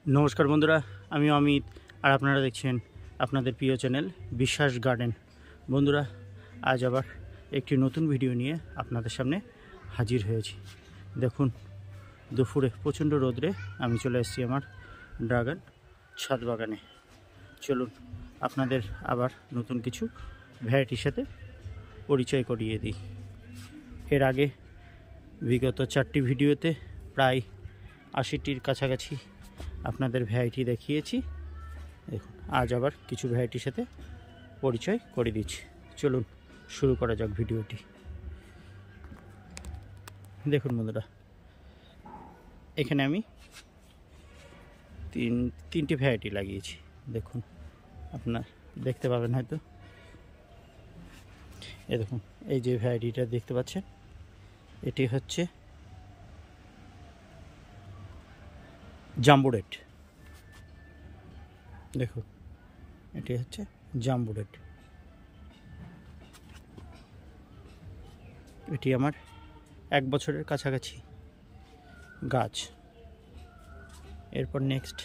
নমস্কার বন্ধুরা, আমি অমিত আর আপনারা দেখছেন আপনাদের প্রিয় চ্যানেল বিশ্বাস গার্ডেন। বন্ধুরা, আজ আবার একটি নতুন ভিডিও নিয়ে আপনাদের সামনে হাজির হয়েছি। দেখুন, দুপুরে প্রচণ্ড রোদরে আমি চলে এসেছি আমার ড্রাগন ছাদ বাগানে। চলুন আপনাদের আবার নতুন কিছু ভ্যারাইটির সাথে পরিচয় করিয়ে দিই। এর আগে বিগত 4টি ভিডিওতে প্রায় 80টির কাছাকাছি আপনাদের ভ্যারাইটি দেখিয়েছি। দেখুন, আজ আবার কিছু ভ্যারাইটির সাথে পরিচয় করে দিচ্ছি। চলুন শুরু করা যাক ভিডিওটি। দেখুন বন্ধুরা, এখানে আমি তিনটি ভ্যারাইটি লাগিয়েছি। দেখুন, আপনার দেখতে পাবেন হয়তো। এই দেখুন, এই যে ভ্যারাইটিটা দেখতে পাচ্ছেন, এটি হচ্ছে জাম্বো রেড। দেখুন, এটি হচ্ছে জাম্বো রেড। এটি আমার 1 বছরের কাছাকাছি গাছ। এরপর নেক্সট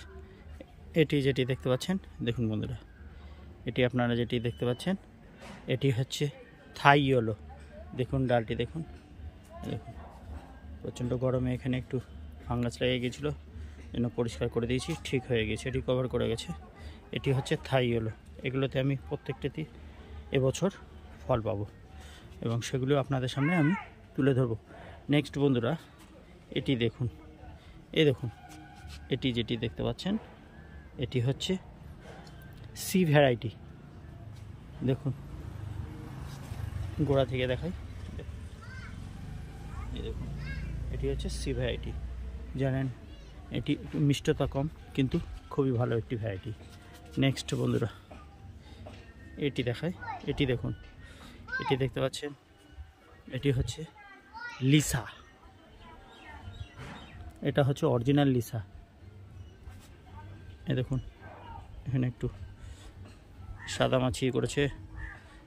এটি যেটি দেখতে পাচ্ছেন, দেখুন বন্ধুরা, এটি আপনারা যেটি দেখতে পাচ্ছেন, এটি হচ্ছে থাই ইয়েলো। দেখুন ডালটি দেখুন। দেখুন, প্রচণ্ড গরমে এখানে একটু ফাঙ্গাস লেগে গিয়েছিলো, জন্য পরিষ্কার করে দিয়েছি, ঠিক হয়ে গেছে, এটি কভার করে গেছে। এটি হচ্ছে থাই ইয়েলো। এগুলোতে আমি প্রত্যেকটাতেই এবছর ফল পাবো এবং সেগুলো আপনাদের সামনে আমি তুলে ধরবো। নেক্সট বন্ধুরা, এটি দেখুন, এই দেখুন, এটি যেটি দেখতে পাচ্ছেন, এটি হচ্ছে সি ভ্যারাইটি। দেখুন, গোড়া থেকে দেখাই। এই দেখুন, এটি হচ্ছে সি ভ্যারাইটি। জানেন, এটি একটু মিষ্টতা কম, কিন্তু খুবই ভালো একটি ভ্যারাইটি। নেক্সট বন্ধুরা, এটি দেখায়। এটি দেখুন, এটি দেখতে পাচ্ছেন, এটি হচ্ছে লিসা। এটা হচ্ছে অরিজিনাল লিসা। এ দেখুন, এখানে একটু সাদা মাছি করেছে,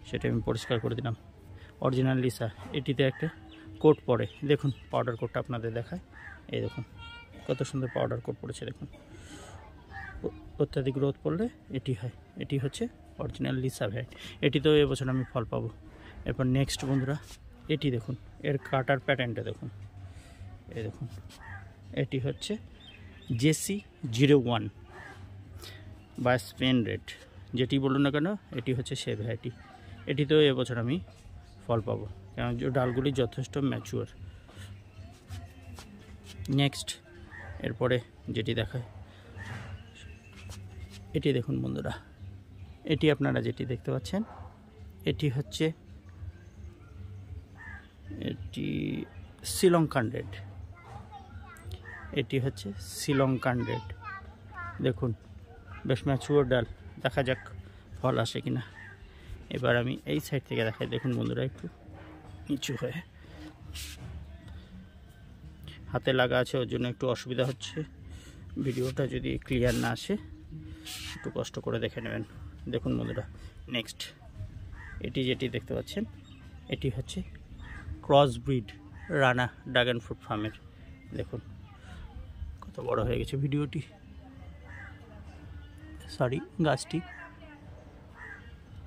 সেটা আমি পরিষ্কার করে দিলাম। Original Lisa. এটিতে একটা কোট পড়ে, দেখুন পাউডার কোটটা আপনাদের দেখায়। এই দেখুন কত সুন্দর পাউডার কোট পড়েছে। দেখুন, অত্যাধিক রোদ পড়লে এটি হয়। এটি হচ্ছে অরিজিনাল লিসা ভ্যারাইটি। এটিতেও এবছর আমি ফল পাবো। এরপর নেক্সট বন্ধুরা, এটি দেখুন, এর কাটার প্যাটার্নটা দেখুন। এই দেখুন, এটি হচ্ছে JC01 বা স্পেন রেড, যেটি বলুন না কেন, এটি হচ্ছে সে ভ্যারাইটি। এটিতেও এবছর আমি ফল পাবো, কারণ ডালগুলি যথেষ্ট ম্যাচিওর। নেক্সট এরপরে যেটি দেখায়, এটি দেখুন বন্ধুরা, এটি আপনারা যেটি দেখতে পাচ্ছেন, এটি হচ্ছে এটি শ্রীলঙ্কান রেড। এটি হচ্ছে শ্রীলঙ্কান রেড। দেখুন, বেশ ম্যাচিওর ডাল। দেখা যাক ফল আসে কিনা। এবার আমি এই সাইড থেকে দেখাই। দেখুন বন্ধুরা, একটু নিচু হয়ে হাতে লাগা আছে, ওর জন্য একটু অসুবিধা হচ্ছে। ভিডিওটা যদি ক্লিয়ার না আসে একটু কষ্ট করে দেখে নেবেন। দেখুন বন্ধুরা, নেক্সট এটি যেটি দেখতে পাচ্ছেন, এটি হচ্ছে cross breed Rana dragon fruit ফার্মের। দেখুন কত বড় হয়ে গেছে ভিডিওটি, সরি গাছটি।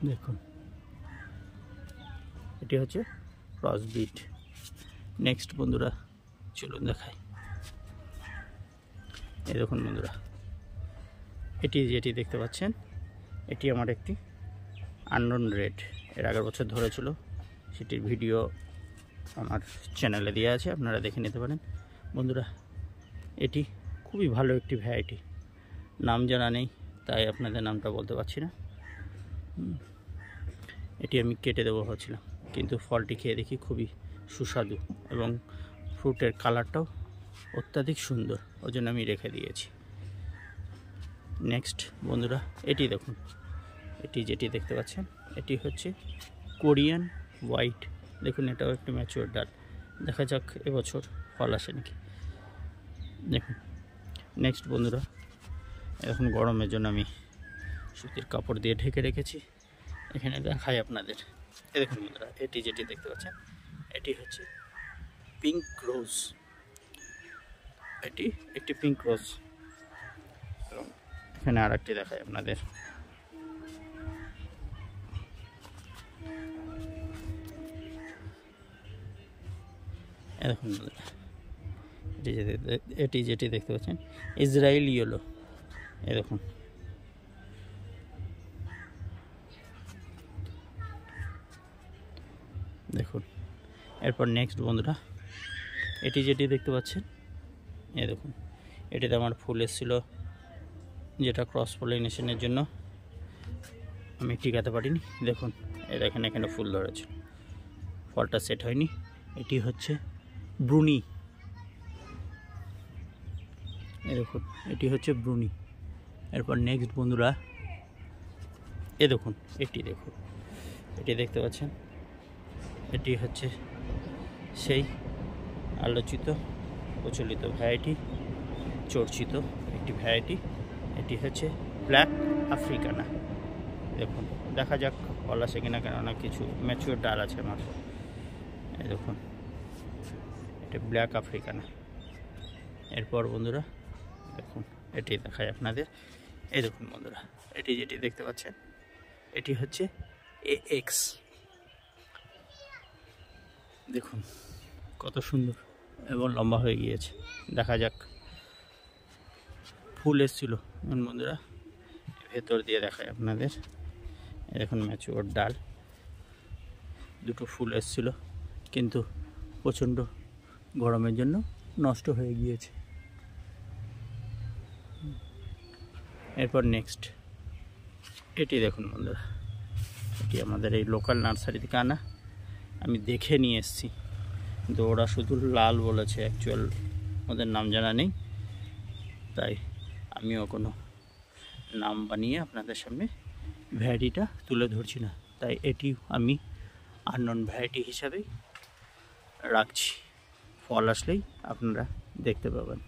দেখুন, এটি হচ্ছে ক্রস ব্রিড। নেক্সট বন্ধুরা, চলুন দেখাই। এই দেখুন বন্ধুরা, এটি যেটি দেখতে পাচ্ছেন, এটি আমার একটি আননোন রেড। এর আগের বছর ধরেছিল, সেটির ভিডিও আমার চ্যানেলে দেওয়া আছে, আপনারা দেখে নিতে পারেন। বন্ধুরা, এটি খুবই ভালো একটি ভ্যারাইটি। নাম জানা নেই, তাই আপনাদের নামটা বলতে পারছি না। এটি আমি কেটে দেবো ভাবছিলাম, কিন্তু ফলটি খেয়ে দেখি খুবই সুস্বাদু এবং ফ্রুটের কালারটাও অত্যাধিক সুন্দর, ওই জন্য আমি রেখে দিয়েছি। নেক্সট বন্ধুরা, এটি দেখুন, এটি যেটি দেখতে পাচ্ছেন, এটি হচ্ছে কোরিয়ান হোয়াইট। দেখুন, এটাও একটি ম্যাচিওর ডাল। দেখা যাক এবছর ফল আসে নাকি। দেখুন, নেক্সট বন্ধুরা, এখন গরমের জন্য আমি সুতির কাপড় দিয়ে ঢেকে রেখেছি। এখানে দেখাই আপনাদের। এই দেখুন বন্ধুরা, এটি যেটি দেখতে পাচ্ছেন, এটি হচ্ছে পিঙ্ক রোজ। এটি একটি পিঙ্ক রোজ। এখানে আর একটি দেখাই আপনাদের। দেখুন এটি যেটি দেখতে পাচ্ছেন ইসরায়েল ইয়েলো, এই দেখুন। দেখুন এরপর নেক্সট বন্ধুরা, এটি যেটি দেখতে পাচ্ছেন, এই দেখুন এটিতে আমার ফুল এসেছিল, যেটা ক্রস পলিনেশনের জন্য আমি টিকাতে পারিনি। দেখুন এই দেখেন এখানে ফুল ধরেছে, ফলটা সেট হয়নি। এটি হচ্ছে ব্রুনি, এই দেখুন এটি হচ্ছে ব্রুনি। এরপর নেক্সট বন্ধুরা, এ দেখুন এটি দেখুন, এটি দেখতে পাচ্ছেন, এটি হচ্ছে সেই আলোচিত প্রচলিত ভ্যারাইটি, চর্চিত একটি ভ্যারাইটি। এটি হচ্ছে ব্ল্যাক আফ্রিকানা। দেখুন দেখা যাক ফল আসে কিনা, কেননা কিছু ম্যাচিওর ডাল আছে আমার। এই দেখুন এটা ব্ল্যাক আফ্রিকানা। এরপর বন্ধুরা দেখুন এটি দেখায় আপনাদের। এই দেখুন বন্ধুরা, এটি যেটি দেখতে পাচ্ছেন, এটি হচ্ছে AX। দেখুন কত সুন্দর এবং লম্বা হয়ে গিয়েছে। দেখা যাক, ফুল এসেছিল বন্ধুরা, ভেতর দিয়ে দেখায় আপনাদের। দেখুন ম্যাচিওর ডাল, দুটো ফুল এসেছিল, কিন্তু প্রচণ্ড গরমের জন্য নষ্ট হয়ে গিয়েছে। এরপর নেক্সট এটি দেখুন বন্ধুরা, এটি আমাদের এই লোকাল নার্সারি থেকে আনা, আমি দেখে নিয়ে এসেছি, কিন্তু ওরা শুধু লাল বলেছে, অ্যাকচুয়াল ওদের নাম জানা নেই, তাই আমিও কোনো নাম বানিয়ে আপনাদের সামনে ভ্যারাইটিটা তুলে ধরছি না, তাই এটি আমি আননোন ভ্যারাইটি হিসাবেই রাখছি। ফল আসলেই আপনারা দেখতে পাবেন।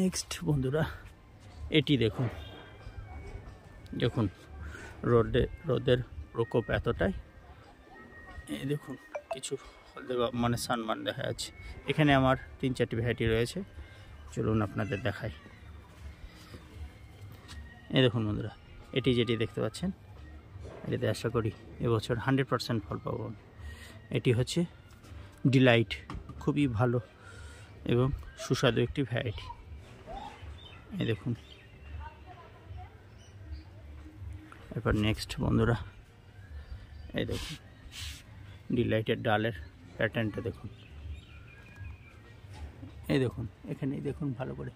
নেক্সট বন্ধুরা, এটি দেখুন, দেখুন রোদের প্রকোপ এতটাই, এই দেখুন কিছু মানে সানবার্ন দেখা যাচ্ছে। এখানে আমার 3-4টি ভ্যারাইটি রয়েছে, চলুন আপনাদের দেখাই। এই দেখুন বন্ধুরা, এটি যেটি দেখতে পাচ্ছেন, এটিতে আশা করি এবছর 100% ফল পাবো। এটি হচ্ছে ডিলাইট, খুবই ভালো এবং সুস্বাদু একটি ভ্যারাইটি। এই দেখুন। এরপর নেক্সট বন্ধুরা, এই দেখুন ডিলাইটের ডালের প্যাটার্নটা দেখুন, এই দেখুন এখানেই দেখুন ভালো করে,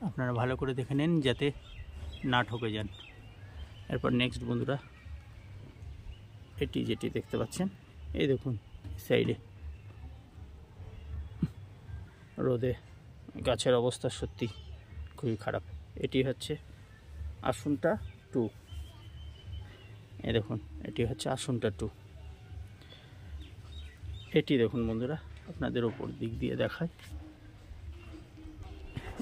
আপনারা ভালো করে দেখে নেন যাতে না ঠকে যান। এরপর নেক্সট বন্ধুরা, এটি যেটি দেখতে পাচ্ছেন, এই দেখুন সাইডে রোদে গাছের অবস্থা সত্যি খুবই খারাপ। এটি হচ্ছে আসুনটা 2, এই দেখুন এটি হচ্ছে আসুনটা 2। এটি দেখুন বন্ধুরা, আপনাদের ওপর দিক দিয়ে দেখায়,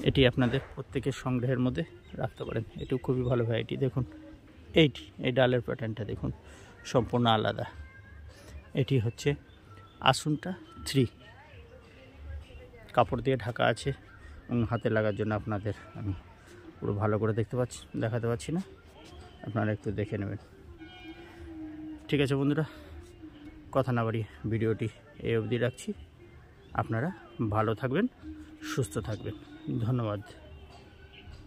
এটি আপনাদের প্রত্যেকের সংগ্রহের মধ্যে রাখতে পারেন। এটিও খুবই ভালো ভ্যারাইটি। দেখুন এই ডালের প্যাটার্নটা দেখুন সম্পূর্ণ আলাদা। এটি হচ্ছে আসুনটা 3, কাপড় দিয়ে ঢাকা আছে এবং হাতে লাগার জন্য আপনাদের আমি পুরো ভালো করে দেখাতে পাচ্ছি না, আপনারা একটু দেখে নেবেন। ঠিক আছে বন্ধুরা, কথা না বাড়িয়ে ভিডিওটি এই অবধি রাখছি। আপনারা ভালো থাকবেন, সুস্থ থাকবেন। ধন্যবাদ।